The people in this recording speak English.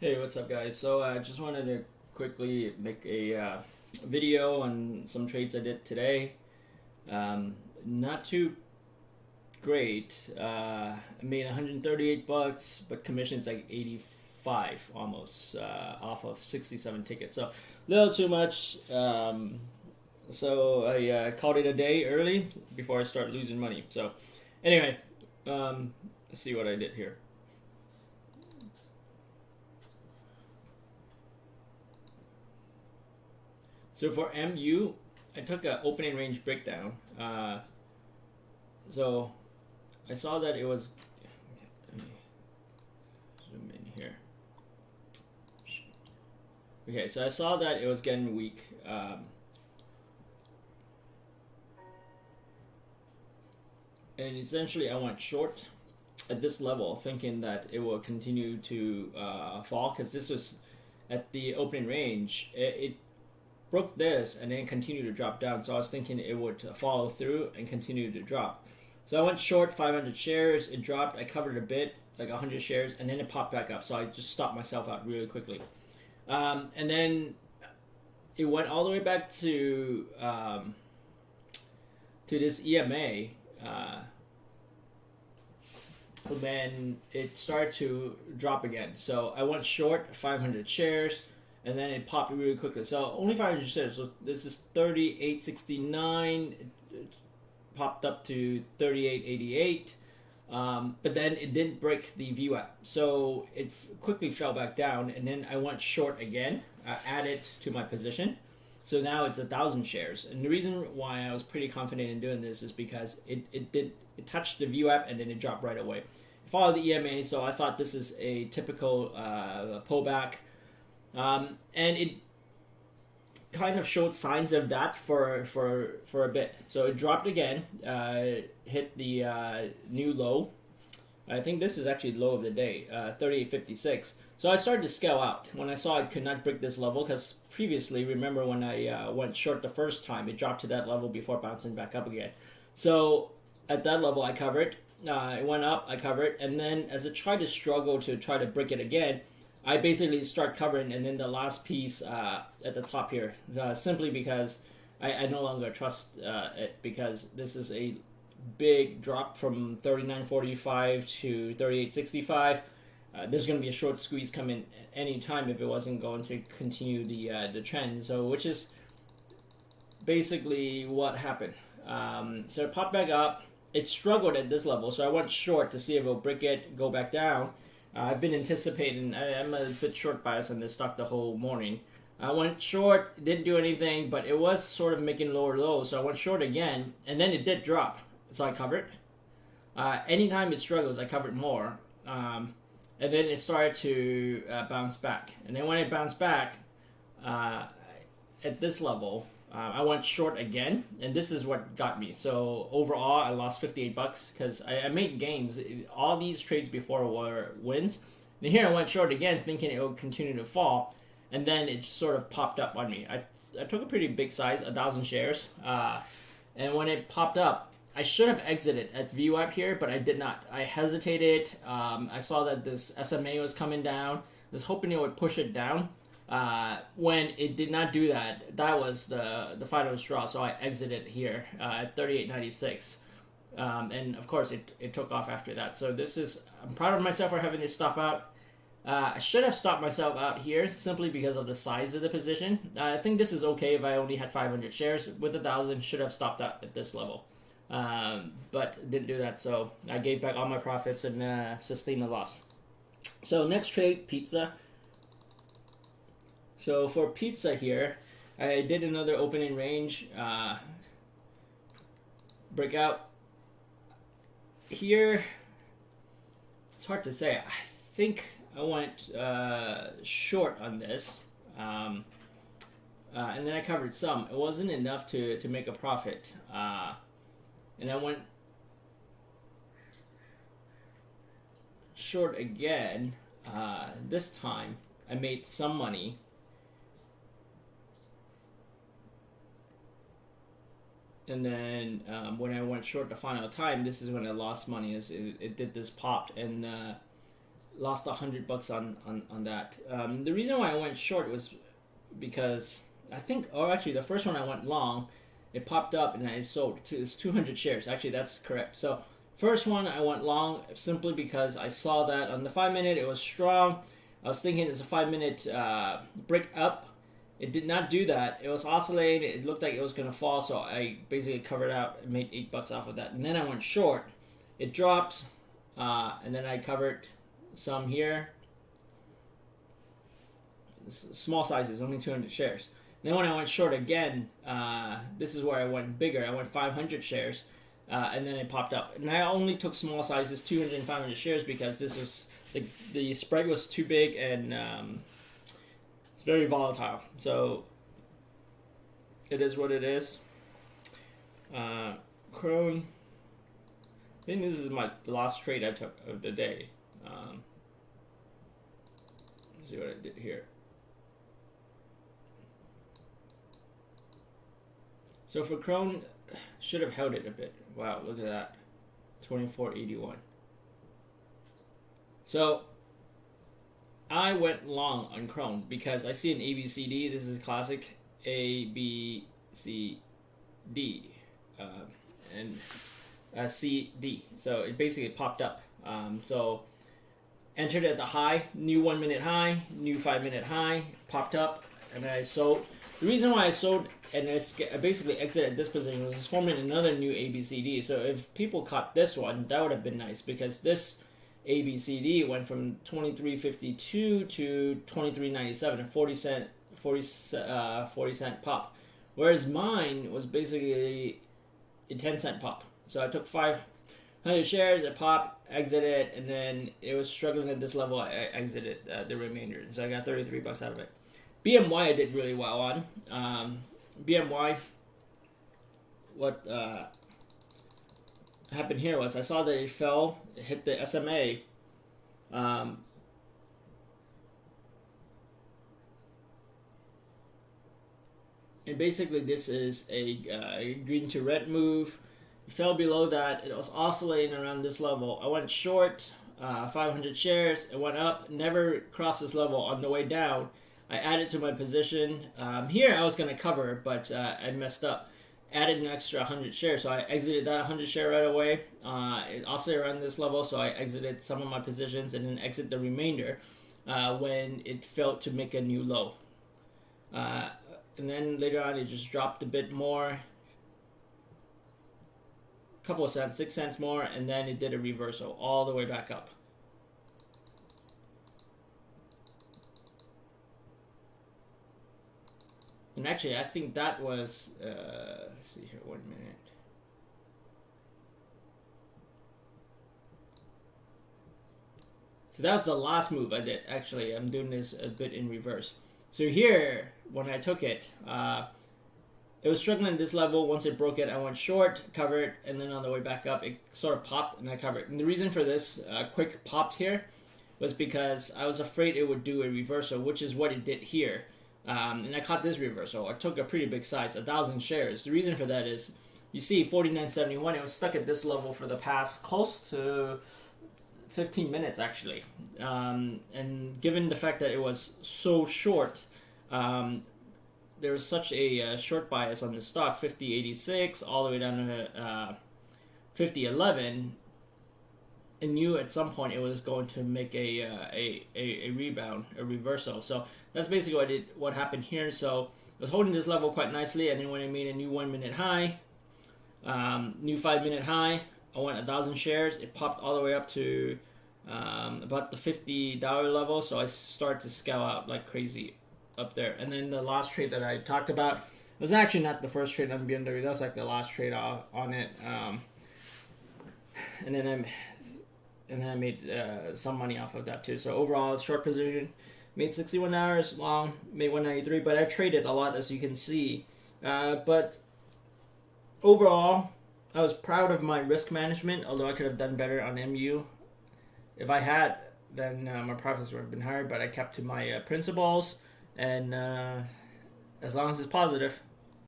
Hey, what's up, guys? So I just wanted to quickly make a video on some trades I did today. Not too great. I made 138 bucks, but commission's like 85 almost off of 67 tickets. So a little too much. So I called it a day early before I start losing money. So anyway, let's see what I did here. So for MU, I took an opening range breakdown. So I saw that it was. Let me zoom in here. Okay, so I saw that it was getting weak. And essentially, I went short at this level, thinking that it will continue to fall because this was at the opening range. It broke this and then continued to drop down. So I was thinking it would follow through and continue to drop. So I went short 500 shares. It dropped. I covered a bit, like 100 shares, and then it popped back up. So I just stopped myself out really quickly. And then it went all the way back to this EMA. Then it started to drop again. So I went short 500 shares. And then it popped really quickly. So only 500 shares. So this is 38.69. It popped up to 38.88. But then it didn't break the VWAP. So it quickly fell back down. And then I went short again. Added to my position. So now it's 1,000 shares. And the reason why I was pretty confident in doing this is because it touched the VWAP and then it dropped right away. It followed the EMA. So I thought this is a typical pullback. And it kind of showed signs of that for a bit. So it dropped again, hit the new low. I think this is actually the low of the day, 38.56. So I started to scale out when I saw it could not break this level because previously, remember when I went short the first time, it dropped to that level before bouncing back up again. So at that level, I covered. It went up, I covered, and then as it tried to struggle to try to break it again, I basically start covering, and then the last piece at the top here, simply because I no longer trust it, because this is a big drop from 39.45 to 38.65. There's going to be a short squeeze coming any time if it wasn't going to continue the trend. So, which is basically what happened. So it popped back up. It struggled at this level, so I went short to see if it'll break it, go back down. I've been anticipating. I'm a bit short biased on this stock the whole morning. I went short, didn't do anything, but it was sort of making lower lows, so I went short again, and then it did drop, so I covered. Anytime it struggles, I covered more, and then it started to bounce back. And then when it bounced back at this level, I went short again, and this is what got me. So overall, I lost 58 bucks because I made gains. All these trades before were wins. And here I went short again, thinking it would continue to fall, and then it sort of popped up on me. I took a pretty big size, 1,000 shares, and when it popped up, I should have exited at VWAP here, but I did not. I hesitated. I saw that this SMA was coming down. I was hoping it would push it down. When it did not do that, that was the final straw. So I exited here at 38.96, and of course it took off after that. So I'm proud of myself for having to stop out. I should have stopped myself out here simply because of the size of the position. I think this is okay if I only had 500 shares. With 1,000, should have stopped out at this level, but didn't do that. So I gave back all my profits and sustained the loss. So next trade, PZZA. So for PZZA here, I did another opening range breakout. Here, it's hard to say. I think I went short on this, and then I covered some. It wasn't enough to make a profit, and I went short again. This time, I made some money. And then when I went short the final time, this is when I lost money. It did this popped, and lost $100 on that. The reason why I went short was because I think, or actually the first one I went long, it popped up and I sold. It's 200 shares. Actually, that's correct. So first one I went long simply because I saw that on the 5-minute it was strong. I was thinking it's a 5-minute break up. It did not do that. It was oscillating. It looked like it was going to fall, so I basically covered out and made $8 off of that. And then I went short. It dropped, and then I covered some here. Small sizes, only 200 shares. Then when I went short again, this is where I went bigger. I went 500 shares, and then it popped up. And I only took small sizes, 200 and 500 shares, because this was the spread was too big and it's very volatile. So it is what it is. CRON. I think this is the last trade I took of the day. Let's see what I did here. So for CRON, should have held it a bit. Wow, look at that. 24.81. So I went long on CRON because I see an ABCD. This is a classic ABCD and CD. So it basically popped up. So entered at the high, new 1-minute high, new 5-minute high, popped up, and then I sold. The reason why I sold and I basically exited this position was forming another new ABCD. So if people caught this one, that would have been nice because this ABCD went from 23.52 to 23.97, a 40 cent pop, whereas mine was basically a 10-cent pop. So I took 500 shares, it popped, exited, and then it was struggling at this level. I exited the remainder, so I got $33 out of it. BMY I did really well on. BMY, what happened here was I saw that it fell, it hit the SMA. And basically this is a green to red move. It fell below that. It was oscillating around this level. I went short, 500 shares. It went up, never crossed this level. On the way down, I added to my position. Here I was going to cover, but I messed up. Added an extra 100 shares, so I exited that 100 share right away. It oscillated around this level, so I exited some of my positions and then exit the remainder when it failed to make a new low. And then later on, it just dropped a bit more, a couple of cents, 6 cents more, and then it did a reversal all the way back up. And actually, I think that was, let's see here, 1 minute. So that was the last move I did. Actually, I'm doing this a bit in reverse. So here, when I took it, it was struggling at this level. Once it broke it, I went short, covered, and then on the way back up, it sort of popped and I covered. And the reason for this quick pop here was because I was afraid it would do a reversal, which is what it did here. And I caught this reversal. I took a pretty big size, 1,000 shares. The reason for that is, you see 49.71, it was stuck at this level for the past close to 15 minutes actually. And given the fact that it was so short, there was such a short bias on the stock, 50.86 all the way down to 50.11. I knew at some point it was going to make a rebound, a reversal. So that's basically what happened here. So I was holding this level quite nicely, and then when I made a new 1-minute high, new 5-minute high, I went 1,000 shares. It popped all the way up to about the $50 level. So I started to scale out like crazy up there. And then the last trade that I talked about was actually not the first trade on BMW. That was like the last trade on it. And then I made some money off of that too. So overall, short position, made $61, long, made $193. But I traded a lot, as you can see. But overall, I was proud of my risk management, although I could have done better on MU. If I had, then my profits would have been higher, but I kept to my principles, and as long as it's positive,